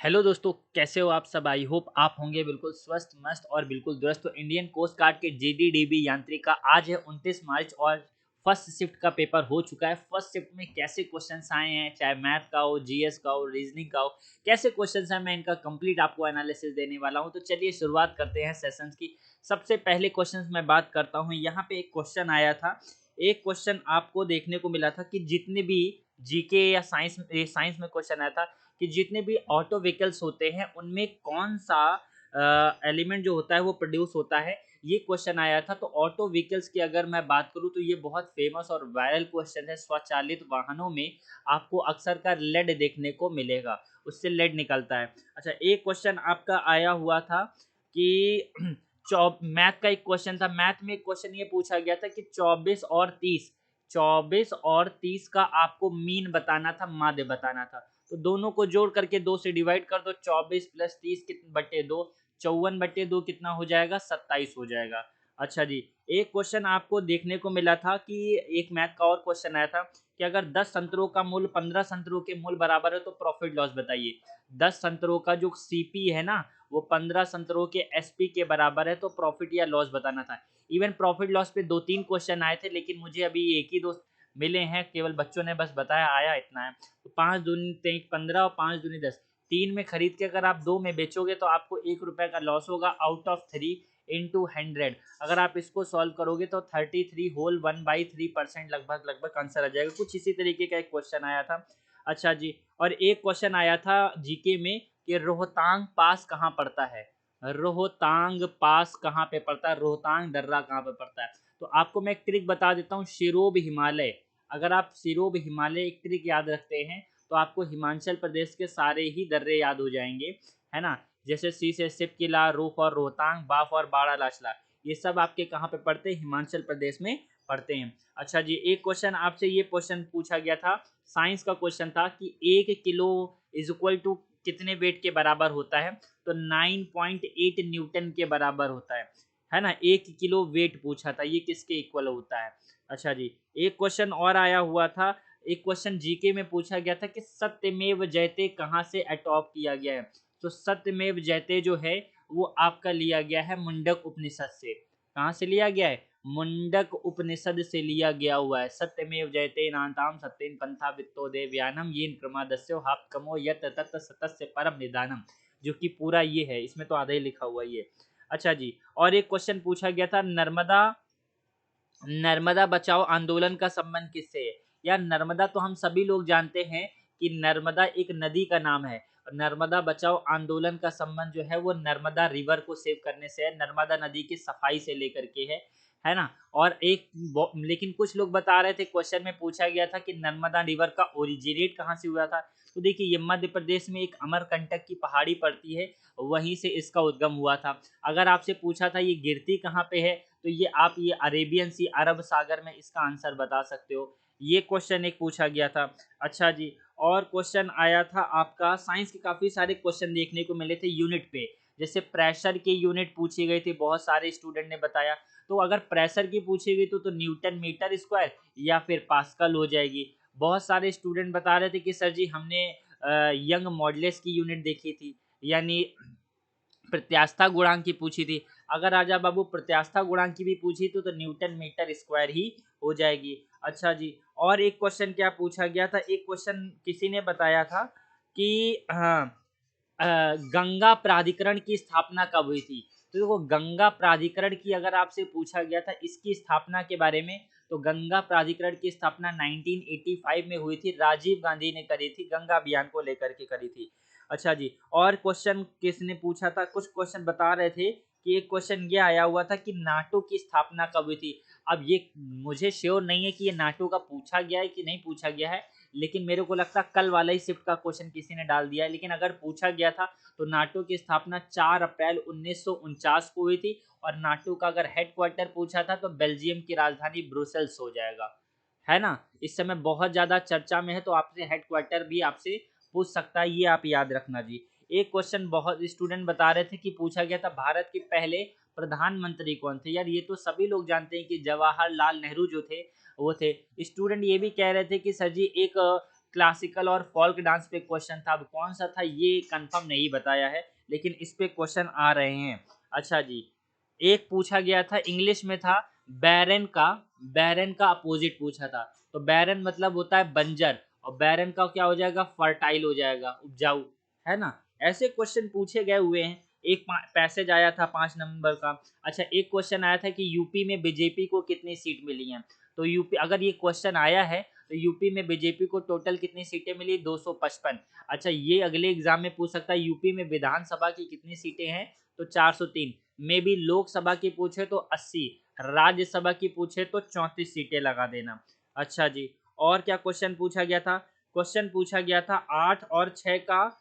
Hello दोस्तों, कैसे हो आप सब। आई होप आप होंगे बिल्कुल स्वस्थ मस्त और बिल्कुल दुरुस्त। तो इंडियन कोस्ट गार्ड के जीडीडीबी यांत्रिक का आज है 29 मार्च और फर्स्ट शिफ्ट का पेपर हो चुका है। फर्स्ट शिफ्ट में कैसे क्वेश्चंस आए हैं, चाहे मैथ का हो, जीएस का हो, रीजनिंग का हो, कैसे क्वेश्चंस हैं, मैं इनका कंप्लीट आपको एनालिसिस देने वाला हूं। तो चलिए शुरुआत करते हैं सेशंस की। सबसे पहले क्वेश्चंस मैं बात करता हूं। यहाँ पे एक क्वेश्चन आया था। एक क्वेश्चन आपको देखने को मिला था कि जितने भी जीके या साइंस साइंस में क्वेश्चन आया था कि जितने भी ऑटो व्हीकल्स होते हैं उनमें कौन सा एलिमेंट जो होता है वो प्रोड्यूस होता है। ये क्वेश्चन आया था। तो ऑटो व्हीकल्स की अगर मैं बात करूं तो ये बहुत फेमस और वायरल क्वेश्चन है। स्वचालित वाहनों में आपको अक्सर का लेड देखने को मिलेगा, उससे लेड निकलता है। अच्छा, एक क्वेश्चन आपका आया हुआ था कि मैथ का एक क्वेश्चन था। मैथ में एक क्वेश्चन ये पूछा गया था कि 24 और 30 का आपको मीन बताना था, माध्य बताना था। तो दोनों को जोड़ करके 2 से डिवाइड कर दो। 24 प्लस 30 बटे 2, 54/2 कितना हो जाएगा, 27 हो जाएगा। अच्छा जी, एक क्वेश्चन आपको देखने को मिला था कि एक मैथ का और क्वेश्चन आया था कि अगर 10 संतरों का मूल्य 15 संतरों के मूल्य बराबर है तो प्रॉफिट लॉस बताइए। 10 संतरों का जो सीपी है ना वो 15 संतरों के एसपी के बराबर है, तो प्रॉफिट या लॉस बताना था। इवन प्रॉफिट लॉस पे 2-3 क्वेश्चन आए थे, लेकिन मुझे अभी एक ही दो मिले हैं, केवल बच्चों ने बस बताया, आया इतना है। तो 5 दूनी 15 और 5 दूनी 10, 3 में खरीद के अगर आप 2 में बेचोगे तो आपको 1 रुपए का लॉस होगा आउट ऑफ 3 इंटू 100। अगर आप इसको सॉल्व करोगे तो 33 होल 1/3% लगभग लगभग आंसर आ जाएगा। कुछ इसी तरीके का एक क्वेश्चन आया था। अच्छा जी, और एक क्वेश्चन आया था जीके में कि रोहतांग पास कहाँ पड़ता है। रोहतांग पास कहाँ पे पड़ता है, रोहतांग दर्रा कहाँ पे पड़ता है। तो आपको मैं एक ट्रिक बता देता हूँ, शिरोब हिमालय। अगर आप सिरोब हिमालय एक ट्रिक याद रखते हैं तो आपको हिमाचल प्रदेश के सारे ही दर्रे याद हो जाएंगे, है ना। जैसे सी से सिप किला, रूफ और रोहतांग, बाफ और बाड़ा लाचला, ये सब आपके कहाँ पे पड़ते हैं, हिमाचल प्रदेश में पड़ते हैं। अच्छा जी, एक क्वेश्चन आपसे ये क्वेश्चन पूछा गया था, साइंस का क्वेश्चन था कि 1 किलो इज इक्वल टू कितने वेट के बराबर होता है। तो 9.8 न्यूटन के बराबर होता है ना। 1 किलो वेट पूछा था, ये किसके इक्वल होता है। अच्छा जी, एक क्वेश्चन और आया हुआ था। एक क्वेश्चन जीके में पूछा गया था कि सत्यमेव जयते कहाँ से अडॉप्ट किया गया है। तो सत्यमेव जयते जो है वो आपका लिया गया है मुंडक उपनिषद से। कहाँ से लिया गया है, मुंडक उपनिषद से लिया गया हुआ है। सत्यमेव जयते नान्ताम सत्येन पंथा वित्तो देवयानम येन क्रमादस्यो हापकमो यत तत् सतस्य परम निदानम, जो कि पूरा ये है, इसमें तो आधा ही लिखा हुआ ये। अच्छा जी, और एक क्वेश्चन पूछा गया था, नर्मदा नर्मदा बचाओ आंदोलन का संबंध किससे है। या नर्मदा तो हम सभी लोग जानते हैं कि नर्मदा एक नदी का नाम है। नर्मदा बचाओ आंदोलन का संबंध जो है वो नर्मदा रिवर को सेव करने से है, नर्मदा नदी की सफाई से लेकर के है ना। और लेकिन कुछ लोग बता रहे थे, क्वेश्चन में पूछा गया था कि नर्मदा रिवर का ओरिजिनेट कहाँ से हुआ था। तो देखिए, ये मध्य प्रदेश में एक अमरकंटक की पहाड़ी पड़ती है, वहीं से इसका उद्गम हुआ था। अगर आपसे पूछा था ये गिरती कहाँ पे है, तो ये अरेबियन सी, अरब सागर में इसका आंसर बता सकते हो। ये क्वेश्चन एक पूछा गया था। अच्छा जी, और क्वेश्चन आया था आपका, साइंस के काफ़ी सारे क्वेश्चन देखने को मिले थे यूनिट पे। जैसे प्रेशर की यूनिट पूछी गई थी, बहुत सारे स्टूडेंट ने बताया। तो अगर प्रेशर की पूछी गई तो न्यूटन मीटर स्क्वायर या फिर पास्कल हो जाएगी। बहुत सारे स्टूडेंट बता रहे थे कि सर जी हमने यंग मॉडुलस की यूनिट देखी थी, यानी प्रत्यास्थता गुणांक की पूछी थी। अगर राजा बाबू प्रत्यास्थता गुणांक की भी पूछी तो न्यूटन मीटर स्क्वायर ही हो जाएगी। अच्छा जी, और एक क्वेश्चन क्या पूछा गया था, एक क्वेश्चन किसी ने बताया था कि हाँ, गंगा प्राधिकरण की स्थापना कब हुई थी। तो देखो, गंगा प्राधिकरण की अगर आपसे पूछा गया था इसकी स्थापना के बारे में, तो गंगा प्राधिकरण की स्थापना 1985 में हुई थी, राजीव गांधी ने करी थी, गंगा अभियान को लेकर के करी थी। अच्छा जी, और क्वेश्चन किसने पूछा था, कुछ क्वेश्चन बता रहे थे कि एक क्वेश्चन ये आया हुआ था कि नाटो की स्थापना कब हुई थी। अब ये मुझे श्योर नहीं है कि ये नाटो का पूछा गया है कि नहीं पूछा गया है, लेकिन मेरे को लगता है कल वाला ही शिफ्ट का क्वेश्चन किसी ने डाल दिया है। लेकिन अगर पूछा गया था तो नाटो की स्थापना 4 अप्रैल 1949 को हुई थी। और नाटो का अगर हेडक्वार्टर पूछा था तो बेल्जियम की राजधानी ब्रुसेल्स हो जाएगा, है ना। इस समय बहुत ज़्यादा चर्चा में है, तो आपसे हेडक्वार्टर भी आपसे पूछ सकता है, ये आप याद रखना जी। एक क्वेश्चन बहुत स्टूडेंट बता रहे थे कि पूछा गया था, भारत के पहले प्रधानमंत्री कौन थे। यार ये तो सभी लोग जानते हैं कि जवाहरलाल नेहरू जो थे वो थे। स्टूडेंट ये भी कह रहे थे कि सर जी एक क्लासिकल और फोल्क डांस पे क्वेश्चन था, अब कौन सा था ये कंफर्म नहीं बताया है, लेकिन इस पे क्वेश्चन आ रहे हैं। अच्छा जी, एक पूछा गया था इंग्लिश में था बैरन का अपोजिट पूछा था। तो बैरन मतलब होता है बंजर, और बैरन का क्या हो जाएगा, फर्टाइल हो जाएगा, उपजाऊ, है ना। ऐसे क्वेश्चन पूछे गए हुए हैं। एक पैसेज आया था 5 नंबर का। अच्छा, एक क्वेश्चन आया था कि यूपी में बीजेपी को कितनी सीट मिली हैं। तो यूपी, अगर ये क्वेश्चन आया है तो यूपी में बीजेपी को टोटल कितनी सीटें मिली, 255। अच्छा, ये अगले एग्जाम में पूछ सकता है यूपी में विधानसभा की कितनी सीटें हैं, तो 403। मे भी लोकसभा की पूछे तो 80, राज्यसभा की पूछे तो 34 सीटें लगा देना। अच्छा जी, और क्या क्वेश्चन पूछा गया था, क्वेश्चन पूछा गया था 8 और 6 का।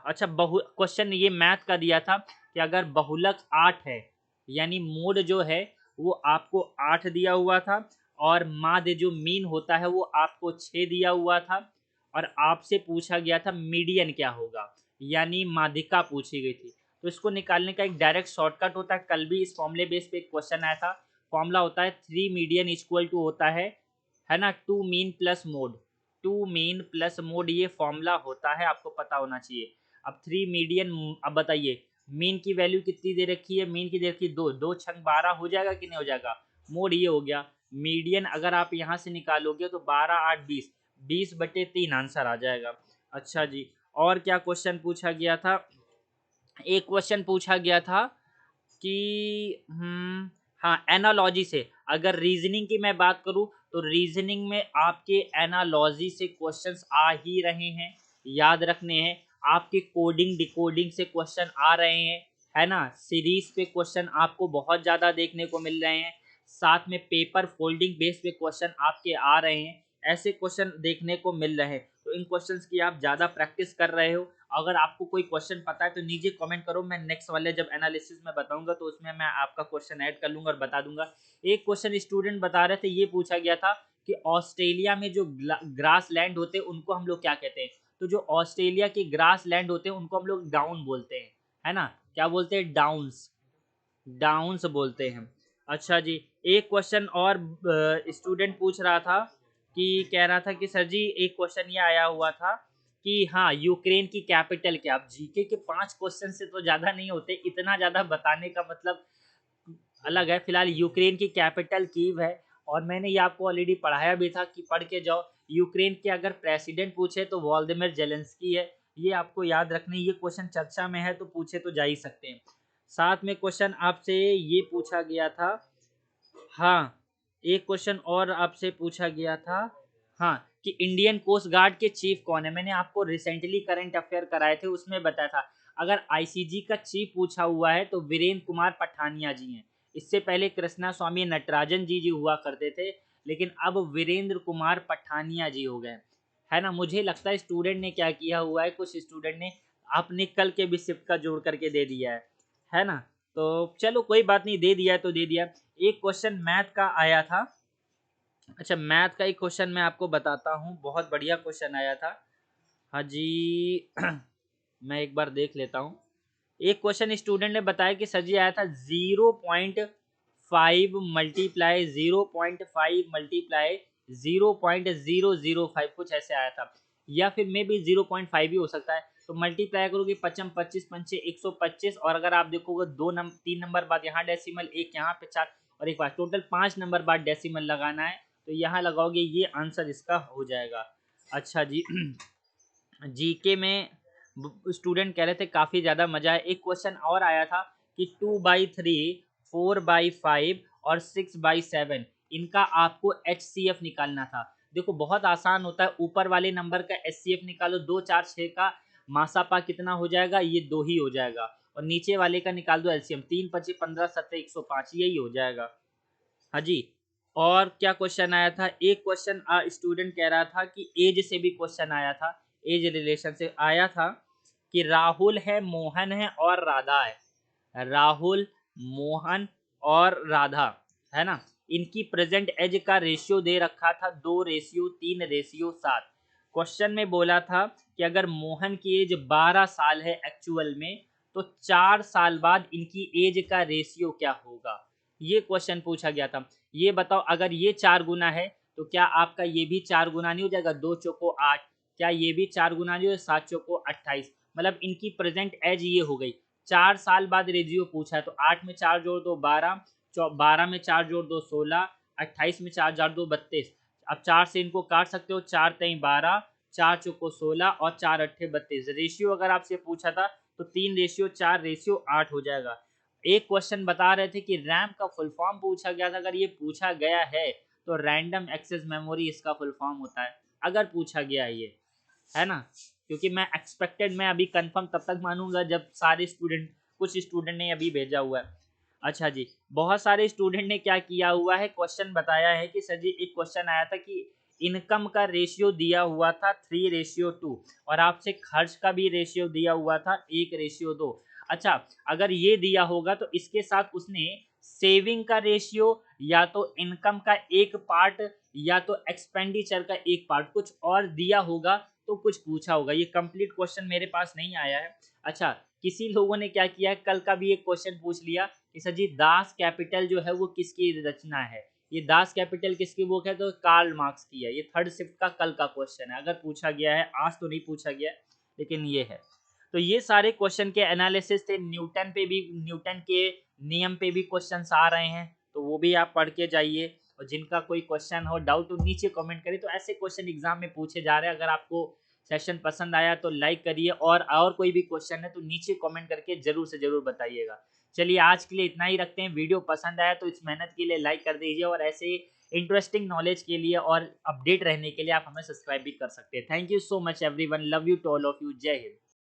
अच्छा, क्वेश्चन ये मैथ का दिया था कि अगर बहुलक 8 है, यानी मोड जो है वो आपको 8 दिया हुआ था, और माध्य जो मीन होता है वो आपको 6 दिया हुआ था, और आपसे पूछा गया था मीडियन क्या होगा, यानी माध्यिका पूछी गई थी। तो इसको निकालने का एक डायरेक्ट शॉर्टकट होता है, कल भी इस फॉर्मूले बेस पे एक क्वेश्चन आया था। फॉर्मूला होता है 3 मीडियन इक्वल टू होता है ना, 2 mean plus mode. 2 mean plus mode, ये फॉर्मूला होता है, आपको पता होना चाहिए। अब 3 मीडियन, अब बताइए मीन की वैल्यू कितनी दे रखी है, मीन की दे रखी है 2, 2 छंग 12 हो जाएगा कि नहीं हो जाएगा, मोड ये हो गया। मीडियन अगर आप यहाँ से निकालोगे तो 12 8 20, 20/3 आंसर आ जाएगा। अच्छा जी, और क्या क्वेश्चन पूछा गया था, एक क्वेश्चन पूछा गया था कि हाँ, एनालॉजी से, अगर रीजनिंग की मैं बात करूँ तो रीजनिंग में आपके एनालॉजी से क्वेश्चंस आ ही रहे हैं, याद रखने हैं। आपके कोडिंग डिकोडिंग से क्वेश्चन आ रहे हैं, है ना। सीरीज पे क्वेश्चन आपको बहुत ज़्यादा देखने को मिल रहे हैं, साथ में पेपर फोल्डिंग बेस पे क्वेश्चन आपके आ रहे हैं, ऐसे क्वेश्चन देखने को मिल रहे हैं। तो इन क्वेश्चंस की आप ज़्यादा प्रैक्टिस कर रहे हो। अगर आपको कोई क्वेश्चन पता है तो नीचे कमेंट करो, मैं नेक्स्ट वाले जब एनालिसिस में बताऊंगा तो उसमें मैं आपका क्वेश्चन ऐड कर लूंगा और बता दूंगा। एक क्वेश्चन स्टूडेंट बता रहे थे, ये पूछा गया था कि ऑस्ट्रेलिया में जो ग्रास लैंड होते हैं उनको हम लोग क्या कहते हैं। तो जो ऑस्ट्रेलिया के ग्रास लैंड होते हैं उनको हम लोग डाउन बोलते हैं, है ना। क्या बोलते हैं, डाउन्स, डाउन्स बोलते हैं। अच्छा जी, एक क्वेश्चन और स्टूडेंट पूछ रहा था कि कह रहा था कि सर जी एक क्वेश्चन ये आया हुआ था कि हाँ, यूक्रेन की कैपिटल क्या। अब जीके के 5 क्वेश्चन से तो ज़्यादा नहीं होते, इतना ज़्यादा बताने का मतलब अलग है। फिलहाल यूक्रेन की कैपिटल कीव है, और मैंने ये आपको ऑलरेडी पढ़ाया भी था कि पढ़ के जाओ। यूक्रेन के अगर प्रेसिडेंट पूछे तो वोलोदिमीर जेलेंस्की है, ये आपको याद रखने, ये क्वेश्चन चर्चा में है तो पूछे तो जा ही सकते हैं। साथ में क्वेश्चन आपसे ये पूछा गया था, हाँ, एक क्वेश्चन और आपसे पूछा गया था, हाँ, कि इंडियन कोस्ट गार्ड के चीफ कौन है। मैंने आपको रिसेंटली करंट अफेयर कराए थे, उसमें बताया था। अगर आईसीजी का चीफ पूछा हुआ है तो वीरेंद्र कुमार पठानिया जी हैं। इससे पहले कृष्णा स्वामी नटराजन जी हुआ करते थे, लेकिन अब वीरेंद्र कुमार पठानिया जी हो गए, है ना। मुझे लगता है स्टूडेंट ने क्या किया हुआ है, कुछ स्टूडेंट ने अपने कल के भी शिफ्ट का जोड़ करके दे दिया है ना। तो चलो कोई बात नहीं, दे दिया तो दे दिया। एक क्वेश्चन मैथ का आया था। अच्छा, मैथ का एक क्वेश्चन मैं आपको बताता हूँ, बहुत बढ़िया क्वेश्चन आया था। हाँ जी मैं एक बार देख लेता हूँ। एक क्वेश्चन स्टूडेंट ने बताया कि सर जी आया था 0.5 मल्टीप्लाई 0.005 कुछ ऐसे आया था, या फिर मे भी 0.5 भी हो सकता है। तो मल्टीप्लाई करोगे 55 25 पंचे 125, और अगर आप देखोगे 3 नंबर बाद यहाँ डेसिमल, एक यहाँ पे 4, और एक बार टोटल 5 नंबर बाद डेसिमल लगाना है, तो यहाँ लगाओगे, ये आंसर इसका हो जाएगा। अच्छा जी जीके में स्टूडेंट कह रहे थे काफ़ी ज़्यादा मजा है। एक क्वेश्चन और आया था कि 2/3, 4/5 और 6/7, इनका आपको HCF निकालना था। देखो बहुत आसान होता है, ऊपर वाले नंबर का HCF निकालो, 2 4 6 का मासापा कितना हो जाएगा, ये 2 ही हो जाएगा, और नीचे वाले का निकाल दो LCM, 3 25 15 17 105, यही हो जाएगा। हाँ जी, और क्या क्वेश्चन आया था, एक क्वेश्चन स्टूडेंट कह रहा था कि एज से भी क्वेश्चन आया था, एज रिलेशन से आया था कि राहुल है, मोहन है और राधा है। राहुल, मोहन और राधा, है ना, इनकी प्रेजेंट एज का रेशियो दे रखा था 2:3:7। क्वेश्चन में बोला था कि अगर मोहन की एज 12 साल है एक्चुअल में, तो 4 साल बाद इनकी एज का रेशियो क्या होगा, ये क्वेश्चन पूछा गया था। ये बताओ, अगर ये 4 गुना है तो क्या आपका ये भी 4 गुना नहीं हो जाएगा, 2 चौको 8, क्या ये भी 4 गुना नहीं हो, 7 चौको 28, मतलब इनकी प्रेजेंट एज ये हो गई। 4 साल बाद रेजियो पूछा है तो 8 में 4 जोड़ दो 12, 12 में 4 जोड़ दो 16, 28 में 4 जोड़ दो 32। अब 4 से इनको काट सकते हो, 4 तेई 12, 4 चौको 16 और 4 अट्ठे 32। रेशियो अगर आपसे पूछा था तो 3:4:8 हो जाएगा। एक क्वेश्चन बता रहे थे कि रैम का फुल फॉर्म पूछा गया था, अगर ये पूछा गया है तो रैंडम एक्सेस मेमोरी इसका फुल फॉर्म होता है, अगर पूछा गया ये, है ना। क्योंकि मैं एक्सपेक्टेड, मैं अभी कंफर्म तब तक मानूंगा जब सारे स्टूडेंट, कुछ स्टूडेंट ने अभी भेजा हुआ है। अच्छा जी, बहुत सारे स्टूडेंट ने क्या किया हुआ है, क्वेश्चन बताया है कि सर जी एक क्वेश्चन आया था कि इनकम का रेशियो दिया हुआ था 3:2 और आपसे खर्च का भी रेशियो दिया हुआ था 1:2। अच्छा, अगर ये दिया होगा तो इसके साथ उसने सेविंग का रेशियो या तो इनकम का एक पार्ट या तो एक्सपेंडिचर का एक पार्ट कुछ और दिया होगा, तो कुछ पूछा होगा। ये कंप्लीट क्वेश्चन मेरे पास नहीं आया है। अच्छा, किसी लोगों ने क्या किया है, कल का भी एक क्वेश्चन पूछ लिया कि सर जी दास कैपिटल जो है वो किसकी रचना है। ये दास कैपिटल किसकी बुक है, तो कार्ल मार्क्स की है। ये थर्ड शिफ्ट का कल का क्वेश्चन है, अगर पूछा गया है, आज तो नहीं पूछा गया है, लेकिन ये है। तो ये सारे क्वेश्चन के एनालिसिस थे। न्यूटन पे भी, न्यूटन के नियम पे भी क्वेश्चंस आ रहे हैं, तो वो भी आप पढ़ के जाइए। और जिनका कोई क्वेश्चन हो, डाउट हो, नीचे कमेंट करिए। तो ऐसे क्वेश्चन एग्जाम में पूछे जा रहे हैं। अगर आपको सेशन पसंद आया तो लाइक करिए, और कोई भी क्वेश्चन है तो नीचे कमेंट करके जरूर से जरूर बताइएगा। चलिए आज के लिए इतना ही रखते हैं। वीडियो पसंद आया तो इस मेहनत के लिए लाइक कर दीजिए, और ऐसे इंटरेस्टिंग नॉलेज के लिए और अपडेट रहने के लिए आप हमें सब्सक्राइब भी कर सकते हैं। Thank you so much everyone, love you to all of you, जय हिंद।